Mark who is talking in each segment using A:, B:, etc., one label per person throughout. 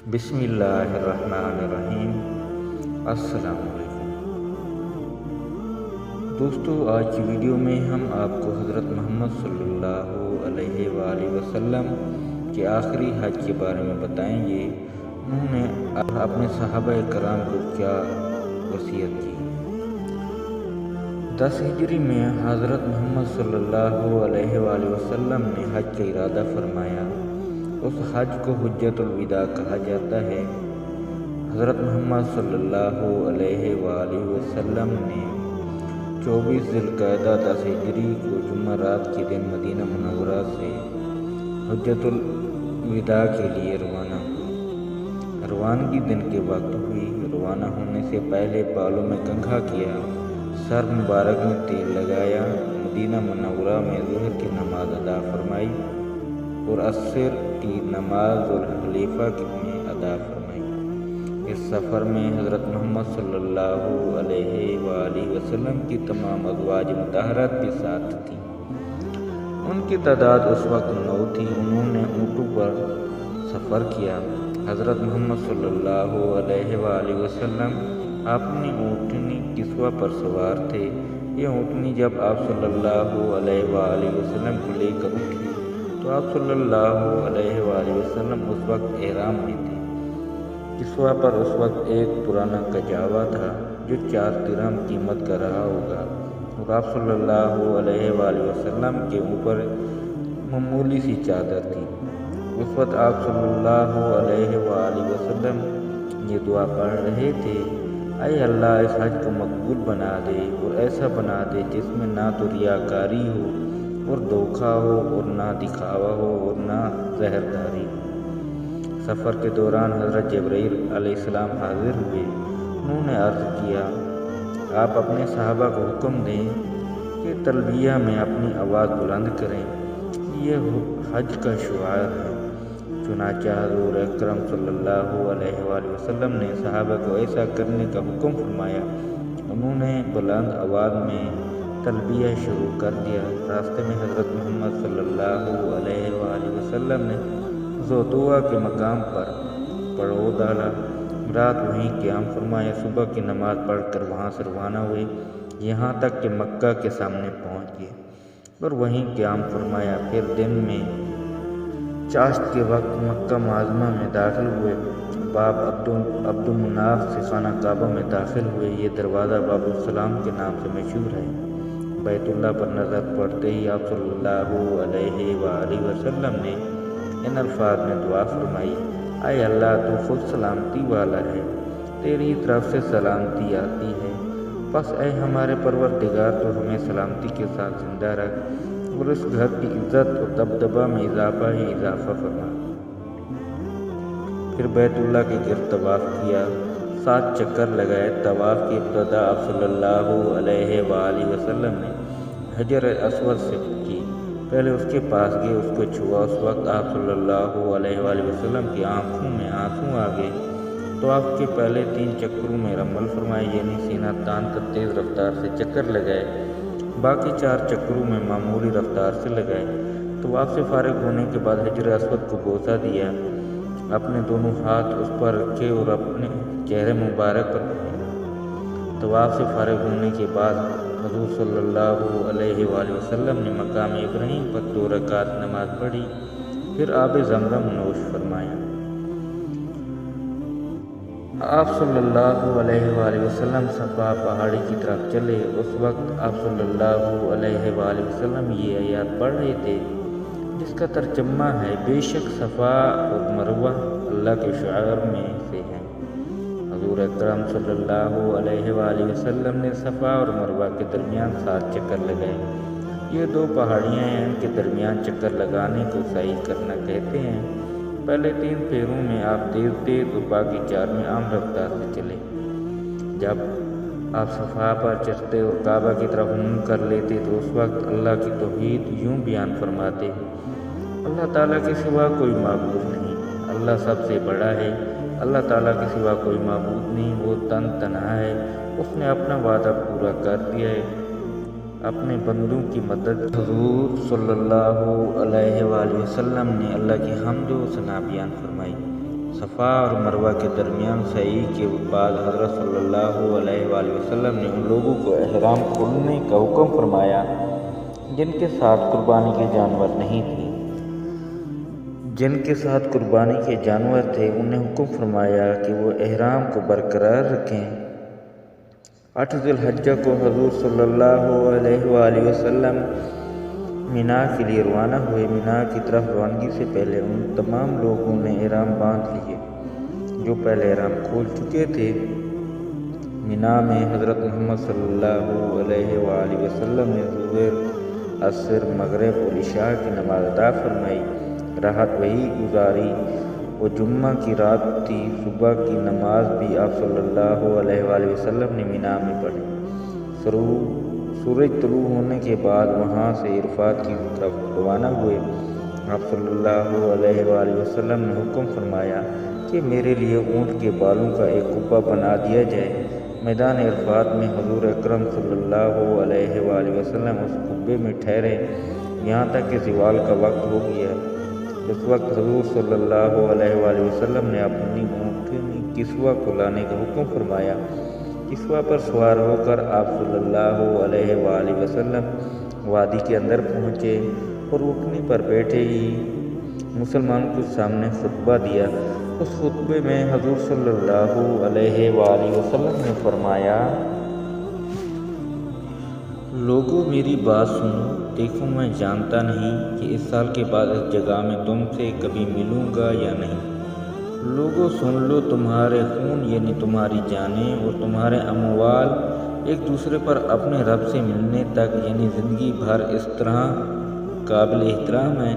A: بسم اللہ الرحمن الرحیم۔ السلام علیکم دوستو، آج کی ویڈیو میں ہم آپ کو حضرت محمد صلی اللہ علیہ وآلہ وسلم کے آخری حج کے بارے میں بتائیں گے۔ انہوں نے اپنے صحابہ کرام کو کیا وصیت کی۔ 10 ہجری میں حضرت محمد صلی اللہ علیہ وآلہ وسلم نے حج کا ارادہ فرمایا۔ اس حج کو حجۃ الوداع کہا جاتا ہے۔ حضرت محمد صلی اللہ علیہ وآلہ وسلم نے 24 ذی القعدہ 10 ہجری کو جمعرات کے دن مدینہ منورہ سے حجۃ الوداع کے لیے روانہ ہوئے۔ روانگی دن کے وقت ہوئی۔ روانہ ہونے سے پہلے بالوں میں کنگھا کیا، سر مبارک میں تیل لگایا، مدینہ منورہ میں ظہر کی نماز ادا فرمائی اور عصر کی نماز ذوالحلیفہ میں ادا فرمائی۔ اس سفر میں حضرت محمد صلی اللہ علیہ وآلہ وسلم کی تمام ازواج مطہرات بھی ساتھ تھیں۔ ان کی تعداد اس وقت 9 تھی۔ انہوں نے اونٹوں پر سفر کیا۔ حضرت محمد صلی اللہ علیہ وآلہ وسلم اپنی اونٹنی کسوہ پر سوار تھے۔ یہ اونٹنی جب آپ صلی اللہ علیہ وآلہ وسلم کو لے کر اٹھی تو آپ صلی اللہ علیہ وآلہ وسلم اس وقت احرام میں تھے۔ کسوہ پر اس وقت ایک پرانا کجاوا تھا جو 4 درہم قیمت کا رہا ہوگا، اور آپ صلی اللہ علیہ وآلہ وسلم کے اوپر معمولی سی چادر تھی۔ اس وقت آپ صلی اللہ علیہ وآلہ وسلم یہ دعا پڑھ رہے تھے: اے اللہ، اس حج کو مقبول بنا دے اور ایسا بنا دے جس میں نہ تو ریاکاری ہو اور دھوکہ ہو اور نہ دکھاوا ہو اور نہ زہرداری ہو۔ سفر کے دوران حضرت جبرائیل علیہ السلام حاضر ہوئے۔ انہوں نے عرض کیا: آپ اپنے صحابہ کو حکم دیں کہ تلبیہ میں اپنی آواز بلند کریں، یہ حج کا شعار ہے۔ چنانچہ حضور اکرم صلی اللہ علیہ وآلہ وسلم نے صحابہ کو ایسا کرنے کا حکم فرمایا۔ انہوں نے بلند آواز میں تلبیہ شروع کر دیا۔ راستے میں حضرت محمد صلی اللہ علیہ وآلہ وسلم نے ذوطوا کے مقام پر پڑاؤ ڈالا۔ رات وہیں قیام فرمایا۔ صبح کی نماز پڑھ کر وہاں سے روانہ ہوئے، یہاں تک کہ مکہ کے سامنے پہنچ گئے اور وہیں قیام فرمایا۔ پھر دن میں چاشت کے وقت مکہ معظمہ میں داخل ہوئے۔ باب عبد المناف سے خانہ کعبہ میں داخل ہوئے۔ یہ دروازہ باب السلام کے نام سے مشہور ہے۔ بیت اللہ پر نظر پڑتے ہی آپ صلی اللہ علیہ وآلہ وسلم نے ان الفاظ میں دعا فرمائی: اے اللہ، تو خود سلامتی والا ہے، تیری طرف سے سلامتی آتی ہے، پس اے ہمارے پروردگار، تو ہمیں سلامتی کے ساتھ زندہ رکھ اور اس گھر کی عزت اور دبدبہ میں اضافہ ہی اضافہ فرما۔ پھر بیت اللہ کے گرد طواف کیا، 7 چکر لگائے۔ طواف کی ابتدا آپ صلی اللہ علیہ وآلہ وسلم نے حجر اسود سے کی۔ پہلے اس کے پاس گئے، اس کو چھوا۔ اس وقت آپ صلی اللہ علیہ وآلہ وسلم کی آنکھوں میں آنسو آ گئے۔ تو آپ کے پہلے 3 چکروں میں رمل فرمائے، یعنی سینہ تان کر تیز رفتار سے چکر لگائے۔ باقی 4 چکروں میں معمولی رفتار سے لگائے۔ تو آپ سے فارغ ہونے کے بعد حجر اسود کو بوسہ دیا، اپنے دونوں ہاتھ اس پر رکھے اور اپنے چہرے مبارک پر پھیرا۔ طواف سے فارغ ہونے کے بعد حضور صلی اللہ علیہ وآلہ وسلم نے مقام ابراہیم پر 2 رکعت نماز پڑھی، پھر آب زمزم نوش فرمایا۔ آپ صلی اللہ علیہ وآلہ وسلم صفا پہاڑی کی طرف چلے۔ اس وقت آپ صلی اللہ علیہ وآلہ وسلم یہ آیات پڑھ رہے تھے جس کا ترجمہ ہے: بے شک صفا اور مروہ اللہ کے شعائر میں سے ہیں۔ حضور اکرم صلی اللہ علیہ وآلہ وسلم نے صفا اور مروہ کے درمیان 7 چکر لگائے۔ یہ 2 پہاڑیاں ہیں، ان کے درمیان چکر لگانے کو سعی کرنا کہتے ہیں۔ پہلے 3 پھیروں میں آپ تیز اور باقی 4 میں عام رفتار سے چلے۔ جب آپ صفا پر چڑھتے اور کعبہ کی طرف منہ کر لیتے تو اس وقت اللہ کی توحید یوں بیان فرماتے: اللہ تعالیٰ کے سوا کوئی معبود نہیں، اللہ سب سے بڑا ہے، اللہ تعالیٰ کے سوا کوئی معبود نہیں، وہ تنہا ہے، اس نے اپنا وعدہ پورا کر دیا ہے، اپنے بندوں کی مدد۔ حضور صلی اللہ علیہ وآلہ وسلم نے اللہ کی حمد و ثنا بیان فرمائی۔ صفا اور مروہ کے درمیان سعی کے بعد حضرت صلی اللہ علیہ وآلہ وسلم نے ان لوگوں کو احرام کھولنے کا حکم فرمایا جن کے ساتھ قربانی کے جانور نہیں تھے۔ جن کے ساتھ قربانی کے جانور تھے انہیں حکم فرمایا کہ وہ احرام کو برقرار رکھیں۔ 8 ذی الحجہ کو حضور صلی اللہ علیہ وآلہ وسلم مینا کے لیے روانہ ہوئے۔ مینا کی طرف روانگی سے پہلے ان تمام لوگوں نے احرام باندھ لیے جو پہلے احرام کھول چکے تھے۔ مینا میں حضرت محمد صلی اللہ علیہ وآلہ وسلم نے ظہر، عصر، مغرب اور عشاء کی نماز ادا فرمائی، راحت وہی گزاری۔ وہ جمعہ کی رات تھی۔ صبح کی نماز بھی آپ صلی اللہ علیہ وآلہ وسلم نے مینا میں پڑھی۔ سورج طلوع ہونے کے بعد وہاں سے عرفات کی طرف روانہ ہوئے۔ آپ صلی اللہ علیہ وآلہ وسلم نے حکم فرمایا کہ میرے لیے اونٹ کے بالوں کا ایک قبہ بنا دیا جائے۔ میدان عرفات میں حضور اکرم صلی اللہ علیہ وآلہ وسلم اس قبے میں ٹھہرے یہاں تک کہ زوال کا وقت ہو گیا۔ اس وقت حضور صلی اللہ علیہ وآلہ وسلم نے اپنی اونٹنی کسوہ کو لانے کا حکم فرمایا۔ کسوہ پر سوار ہو کر آپ صلی اللہ علیہ وآلہ وسلم وادی کے اندر پہنچے اور اونٹنی پر بیٹھے ہی مسلمانوں کے سامنے خطبہ دیا۔ اس خطبے میں حضور صلی اللہ علیہ وآلہ وسلم نے فرمایا، لوگو میری بات سنو، دیکھو میں جانتا نہیں کہ اس سال کے بعد اس جگہ میں تم سے کبھی ملوں گا یا نہیں۔ لوگو سن لو، تمہارے خون یعنی تمہاری جانیں اور تمہارے اموال ایک دوسرے پر اپنے رب سے ملنے تک یعنی زندگی بھر اس طرح قابل احترام ہے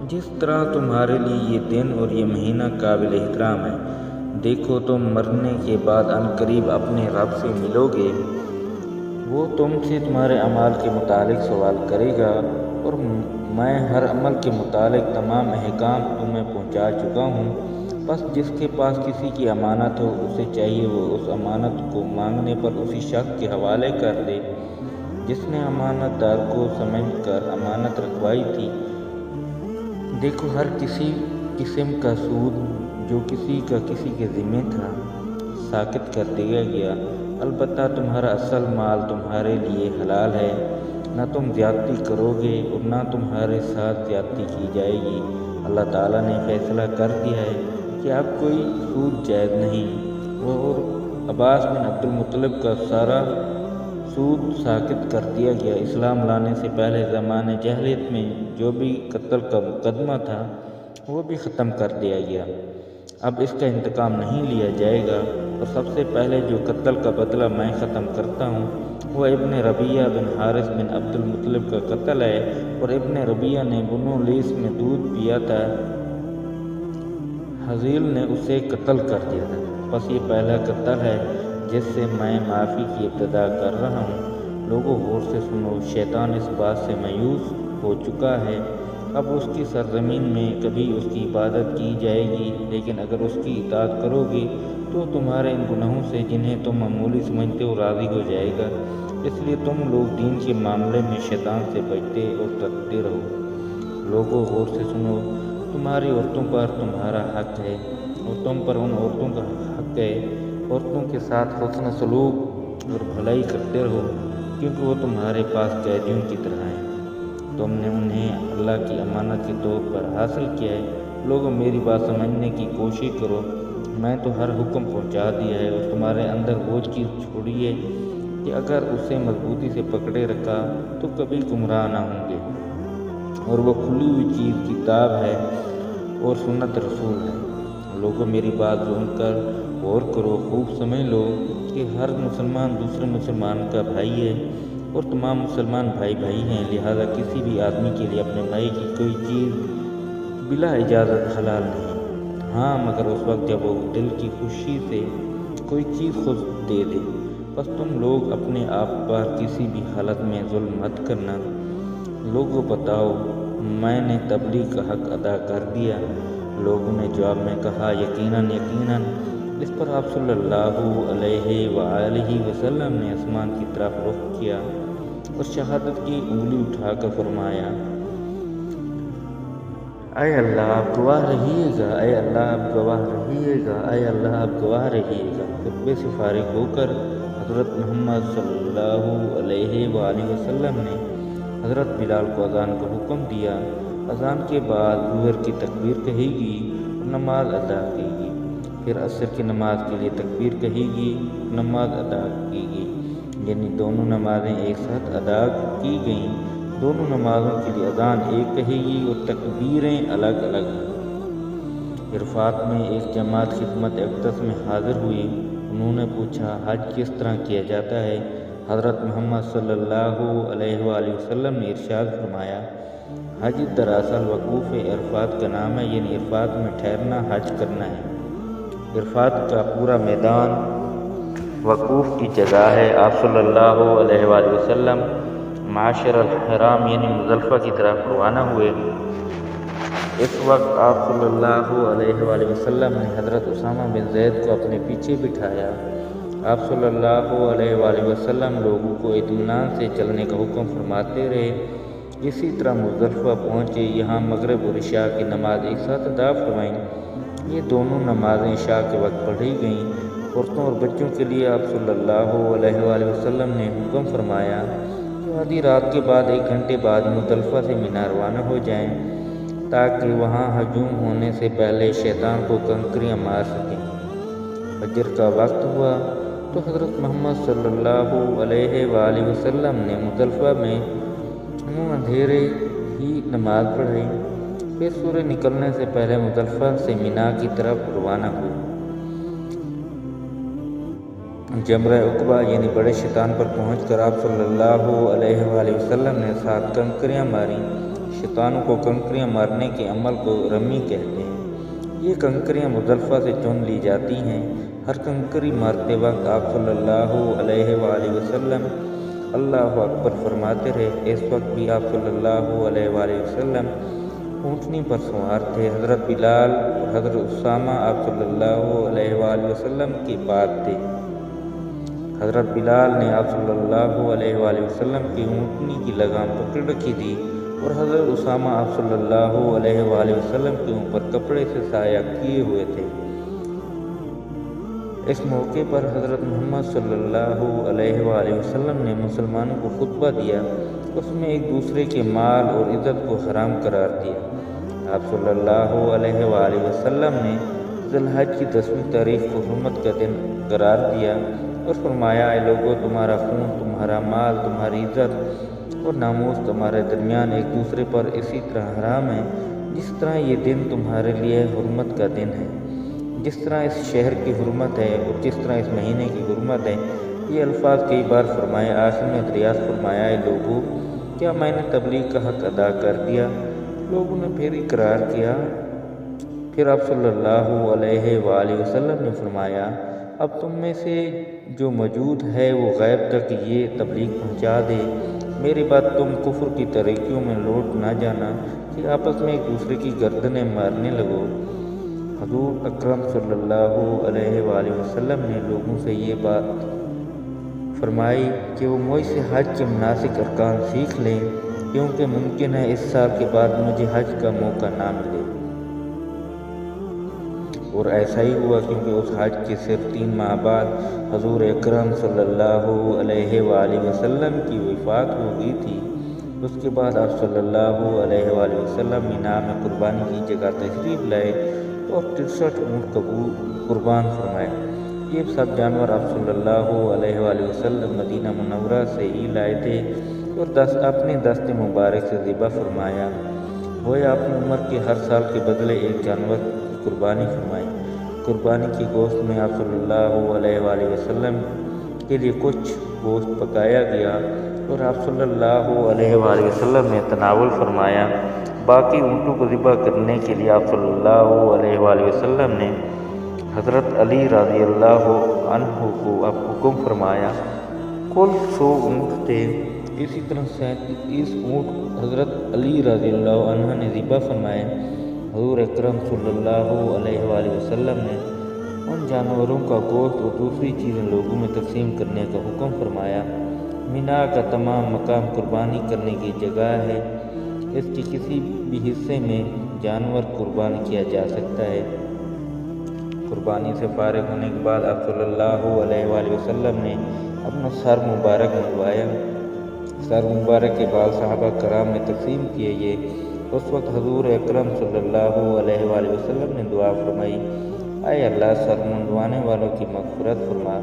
A: جس طرح تمہارے لیے یہ دن اور یہ مہینہ قابل احترام ہے۔ دیکھو تم مرنے کے بعد عنقریب اپنے رب سے ملو گے، وہ تم سے تمہارے اعمال کے متعلق سوال کرے گا اور میں ہر عمل کے متعلق تمام احکام تمہیں پہنچا چکا ہوں۔ بس جس کے پاس کسی کی امانت ہو اسے چاہیے وہ اس امانت کو مانگنے پر اسی شخص کے حوالے کر دے جس نے امانت دار کو سمجھ کر امانت رکھوائی تھی۔ دیکھو ہر کسی قسم کا سود جو کسی کا کسی کے ذمہ تھا ساقط کر دیا گیا۔ البتہ تمہارا اصل مال تمہارے لیے حلال ہے، نہ تم زیادتی کرو گے اور نہ تمہارے ساتھ زیادتی کی جائے گی۔ اللہ تعالیٰ نے فیصلہ کر دیا ہے کہ اب کوئی سود جائز نہیں، اور عباس بن عبد المطلب کا سارا سود ساقط کر دیا گیا۔ اسلام لانے سے پہلے زمانے جاہلیت میں جو بھی قتل کا مقدمہ تھا وہ بھی ختم کر دیا گیا۔ اب اس کا انتقام نہیں لیا جائے گا، اور سب سے پہلے جو قتل کا بدلہ میں ختم کرتا ہوں وہ ابن ربیعہ بن حارث بن عبد المطلب کا قتل ہے، اور ابن ربیعہ نے بنو لیس میں دودھ پیا تھا، حزیل نے اسے قتل کر دیا تھا۔ بس یہ پہلا قتل ہے جس سے میں معافی کی ابتدا کر رہا ہوں۔ لوگوں غور سے سنو، شیطان اس بات سے مایوس ہو چکا ہے، اب اس کی سرزمین میں کبھی اس کی عبادت کی جائے گی، لیکن اگر اس کی اطاعت کرو گے تو تمہارے ان گناہوں سے جنہیں تم معمولی سمجھتے ہو راضی ہو جائے گا۔ اس لیے تم لوگ دین کے معاملے میں شیطان سے بچتے اور ڈرتے رہو۔ لوگوں غور سے سنو، تمہاری عورتوں پر تمہارا حق ہے اور تم پر ان عورتوں کا حق ہے۔ عورتوں کے ساتھ حسن سلوک اور بھلائی کرتے رہو کیونکہ وہ تمہارے پاس قیدیوں کی طرح ہیں، تم نے انہیں اللہ کی امانت کے طور پر حاصل کیا ہے۔ لوگوں میری بات سمجھنے کی کوشش کرو، میں تو ہر حکم پہنچا دیا ہے، اور تمہارے اندر وہ چیز چھوڑی ہے کہ اگر اسے مضبوطی سے پکڑے رکھا تو کبھی گمراہ نہ ہوں گے، اور وہ کھلی ہوئی چیز کتاب ہے اور سنت رسول ہے۔ لوگوں میری بات سن کر غور کرو، خوب سمجھ لو کہ ہر مسلمان دوسرے مسلمان کا بھائی ہے اور تمام مسلمان بھائی بھائی ہیں، لہذا کسی بھی آدمی کے لیے اپنے بھائی کی کوئی چیز بلا اجازت حلال نہیں، ہاں مگر اس وقت جب وہ دل کی خوشی سے کوئی چیز خود دے دے۔ بس تم لوگ اپنے آپ پر کسی بھی حالت میں ظلم مت کرنا۔ لوگوں بتاؤ، میں نے تبلیغ کا حق ادا کر دیا۔ لوگوں نے جواب میں کہا، یقیناً یقیناً۔ اس پر آپ صلی اللہ علیہ وآلہ وسلم نے آسمان کی طرف رخ کیا اور شہادت کی انگلی اٹھا کر فرمایا، اے اللہ آپ گواہ رہیے گا، اے اللہ آپ گواہ رہیے گا، اے اللہ آپ گواہ رہیے گا۔ خطبے سے فارغ ہو کر حضرت محمد صلی اللہ علیہ وآلہ وسلم نے حضرت بلال کو اذان کا حکم دیا۔ اذان کے بعد ظہر کی تکبیر کہی گی اور نماز ادا کی گئی۔ پھر عصر کی نماز کے لیے تکبیر کہی گئی، نماز ادا کی گئی، یعنی دونوں نمازیں ایک ساتھ ادا کی گئیں۔ دونوں نمازوں کے لیے اذان ایک کہی گئی اور تکبیریں الگ الگ ہیں۔ عرفات میں ایک جماعت خدمت اقدس میں حاضر ہوئی۔ انہوں نے پوچھا، حج کس طرح کیا جاتا ہے؟ حضرت محمد صلی اللہ علیہ وآلہ وسلم نے ارشاد فرمایا، حج دراصل وقوف عرفات کا نام ہے، یعنی عرفات میں ٹھہرنا حج کرنا ہے۔ عرفات کا پورا میدان وقوف کی جگہ ہے۔ آپ صلی اللہ علیہ وآلہ وسلم معاشر الحرام یعنی مزدلفہ کی طرف روانہ ہوئے۔ اس وقت آپ صلی اللہ علیہ وآلہ وسلم نے حضرت اسامہ بن زید کو اپنے پیچھے بٹھایا۔ آپ صلی اللہ علیہ وآلہ وسلم لوگوں کو اطمینان سے چلنے کا حکم فرماتے رہے۔ اسی طرح مزدلفہ پہنچے، یہاں مغرب اور عشاء کی نماز ایک ساتھ ادا فرمائیں۔ یہ دونوں نمازیں عشاء کے وقت پڑھی گئیں۔ عورتوں اور بچوں کے لیے آپ صلی اللہ علیہ وآلہ وسلم نے حکم فرمایا کہ آدھی رات کے بعد 1 گھنٹے بعد مزدلفہ سے مینا روانہ ہو جائیں تاکہ وہاں ہجوم ہونے سے پہلے شیطان کو کنکریاں مار سکیں۔ فجر کا وقت ہوا تو حضرت محمد صلی اللہ علیہ وآلہ وسلم نے مزدلفہ میں اندھیرے ہی نماز پڑھی۔ پھر سورج نکلنے سے پہلے مزدلفہ سے مینا کی طرف روانہ ہوئے۔ جمرہ عقبہ یعنی بڑے شیطان پر پہنچ کر آپ صلی اللہ علیہ وآلہ وسلم نے 7 کنکریاں ماریں۔ شیطانوں کو کنکریاں مارنے کے عمل کو رمی کہتے ہیں۔ یہ کنکریاں مزدلفہ سے چن لی جاتی ہیں۔ ہر کنکری مارتے وقت آپ صلی اللہ علیہ وآلہ وسلم اللہ اکبر فرماتے رہے۔ اس وقت بھی آپ صلی اللہ علیہ وآلہ وسلم اونٹنی پر سوار تھے۔ حضرت بلال اور حضرت اسامہ آپ صلی اللہ علیہ وآلہ وسلم کے بعد تھے۔ حضرت بلال نے آپ صلی اللہ علیہ وآلہ وسلم کی اونٹنی کی لگام پکڑ رکھی تھی اور حضرت اسامہ آپ صلی اللہ علیہ وآلہ وسلم کے اوپر کپڑے سے سایہ کیے ہوئے تھے۔ اس موقع پر حضرت محمد صلی اللہ علیہ وآلہ وسلم نے مسلمانوں کو خطبہ دیا۔ اس میں ایک دوسرے کے مال اور عزت کو حرام قرار دیا۔ آپ صلی اللہ علیہ وآلہ وسلم نے ذی الحج کی 10ویں تاریخ کو حرمت کا دن قرار دیا اور فرمایا، اے لوگو، تمہارا خون، تمہارا مال، تمہاری عزت اور ناموس تمہارے درمیان ایک دوسرے پر اسی طرح حرام ہے جس طرح یہ دن تمہارے لیے حرمت کا دن ہے، جس طرح اس شہر کی حرمت ہے اور جس طرح اس مہینے کی حرمت ہے۔ یہ الفاظ کئی بار فرمائے۔ آخر میں دریافت فرمایا، اے لوگو، کیا میں نے تبلیغ کا حق ادا کر دیا؟ لوگوں نے پھر اقرار کیا۔ پھر آپ صلی اللہ علیہ وآلہ وسلم نے فرمایا، اب تم میں سے جو موجود ہے وہ غیب تک یہ تبلیغ پہنچا دے۔ میری بات تم کفر کی طریقوں میں لوٹ نہ جانا کہ آپس میں ایک دوسرے کی گردنیں مارنے لگو۔ حضور اکرم صلی اللہ علیہ وآلہ وسلم نے لوگوں سے یہ بات فرمائی کہ وہ مجھ سے حج کے مناسک ارکان سیکھ لیں، کیونکہ ممکن ہے اس سال کے بعد مجھے حج کا موقع نہ ملے۔ اور ایسا ہی ہوا، کیونکہ اس حج کے صرف 3 ماہ بعد حضور اکرم صلی اللہ علیہ وآلہ وسلم کی وفات ہو گئی تھی۔ اس کے بعد آپ صلی اللہ علیہ وآلہ وسلم مینا میں قربانی کی جگہ تشریف لائے اور 63 اونٹ قربان فرمائے۔ یہ سب جانور آپ صلی اللہ علیہ وآلہ وسلم مدینہ منورہ سے ہی لائے تھے اور اپنے دست مبارک سے ذبح فرمایا۔ گویا اپنی عمر کے ہر سال کے بدلے ایک جانور کی قربانی فرمائی۔ قربانی کے گوشت میں آپ صلی اللہ علیہ وآلہ وسلم کے لیے کچھ گوشت پکایا گیا اور آپ صلی اللہ علیہ وآلہ وسلم نے تناول فرمایا۔ باقی اونٹوں کو ذبح کرنے کے لیے آپ صلی اللہ علیہ وآلہ وسلم نے حضرت علی رضی اللہ عنہ کو حکم فرمایا۔ کل 100 اونٹ تھے۔ اسی طرح 37 اونٹ حضرت علی رضی اللہ عنہ نے ذبح فرمائے۔ حضور اکرم صلی اللہ علیہ وآلہ وسلم نے ان جانوروں کا گوشت اور دوسری چیزیں لوگوں میں تقسیم کرنے کا حکم فرمایا۔ مینا کا تمام مقام قربانی کرنے کی جگہ ہے۔ اس کے کسی بھی حصے میں جانور قربان کیا جا سکتا ہے۔ قربانی سے فارغ ہونے کے بعد آپ صلی اللہ علیہ وآلہ وسلم نے اپنا سر مبارک منڈوایا۔ سر مبارک کے بال صحابہ کرام نے تقسیم کیے۔ یہ اس وقت حضور اکرم صلی اللہ علیہ وآلہ وسلم نے دعا فرمائی، اے اللہ سر منڈوانے والوں کی مغفرت فرما۔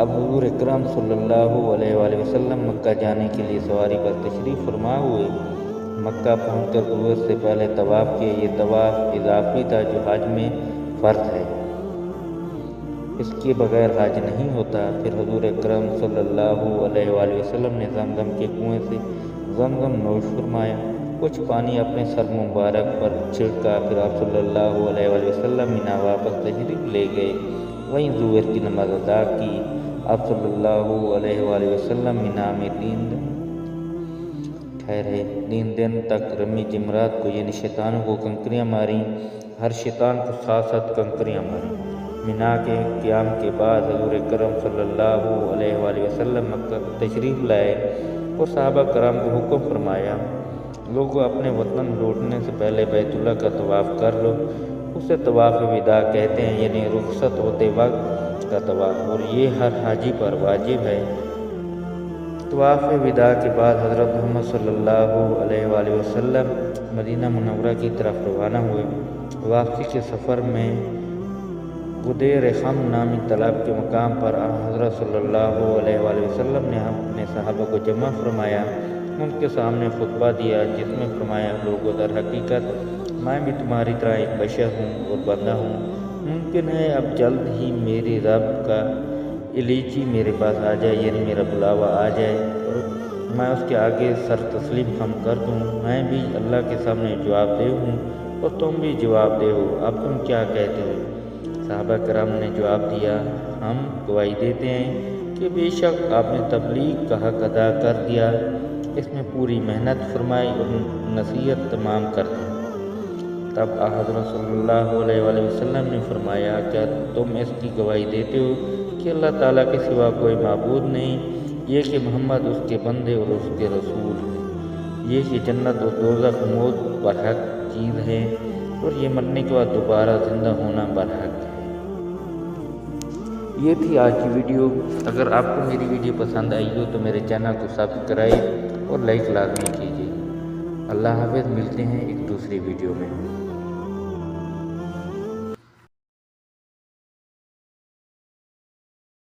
A: اب حضور اکرم صلی اللہ علیہ وآلہ وسلم مکہ جانے کے لیے سواری پر تشریف فرما ہوئے۔ مکہ پہنچ کر ظہور سے پہلے طواف کیے۔ یہ طواف اضافی تھا جو حج میں فرض ہے، اس کے بغیر حج نہیں ہوتا۔ پھر حضور اکرم صلی اللہ علیہ وآلہ وسلم نے زمزم کے کنویں سے زمزم نوش فرمایا، کچھ پانی اپنے سر مبارک پر چھڑکا۔ پھر آپ صلی اللہ علیہ وآلہ وسلم مینا واپس تشریف لے گئے، وہیں ظہر کی نماز ادا کی۔ آپ صلی اللہ علیہ وآلہ وسلم مینا میں 3 دن ٹھہرے۔ 3 دن تک رمی جمرات کو یعنی شیطانوں کو کنکریاں ماریں، ہر شیطان کو 7 کنکریاں ماریں۔ مینا کے قیام کے بعد حضور اکرم صلی اللہ علیہ وآلہ وسلم مکہ تشریف لائے اور صحابہ کرام کو حکم فرمایا، لوگوں اپنے وطن لوٹنے سے پہلے بیت اللہ کا طواف کر لو۔ اسے طواف وداع کہتے ہیں، یعنی رخصت ہوتے وقت کا طواف، اور یہ ہر حاجی پر واجب ہے۔ طواف وداع کے بعد حضرت محمد صلی اللہ علیہ وآلہ وسلم مدینہ منورہ کی طرف روانہ ہوئے۔ واپسی کے سفر میں غدیر خم نامی تالاب کے مقام پر حضرت صلی اللہ علیہ وآلہ وسلم نے اپنے صحابہ کو جمع فرمایا، ان کے سامنے خطبہ دیا جس میں فرمایا، لوگوں در حقیقت میں بھی تمہاری طرح ایک بشر ہوں اور بندہ ہوں۔ ممکن ہے اب جلد ہی میرے رب کا الیچی میرے پاس آ جائے، یعنی میرا بلاوا آ جائے اور میں اس کے آگے سر تسلیم خم کر دوں۔ میں بھی اللہ کے سامنے جواب دہ ہوں اور تم بھی جواب دہ ہو، اب تم کیا کہتے ہو؟ صحابہ کرام نے جواب دیا، ہم گواہی دیتے ہیں کہ بے شک آپ نے تبلیغ کا حق ادا کر دیا، اس میں پوری محنت فرمائی اور نصیحت تمام کر دی۔ تب حضرت صلی اللہ علیہ وآلہ وسلم نے فرمایا، کیا تم اس کی گواہی دیتے ہو کہ اللہ تعالیٰ کے سوا کوئی معبود نہیں، یہ کہ محمد اس کے بندے اور اس کے رسول ہیں، یہ کہ جنت اور دوزخ موت برحق چیز ہے اور یہ مرنے کے بعد دوبارہ زندہ ہونا برحق ہے۔ یہ تھی آج کی ویڈیو۔ اگر آپ کو میری ویڈیو پسند آئی ہو تو میرے چینل کو سبسکرائب اور لائک لازمی کیجیے۔ اللہ حافظ، ملتے ہیں ایک دوسری ویڈیو میں۔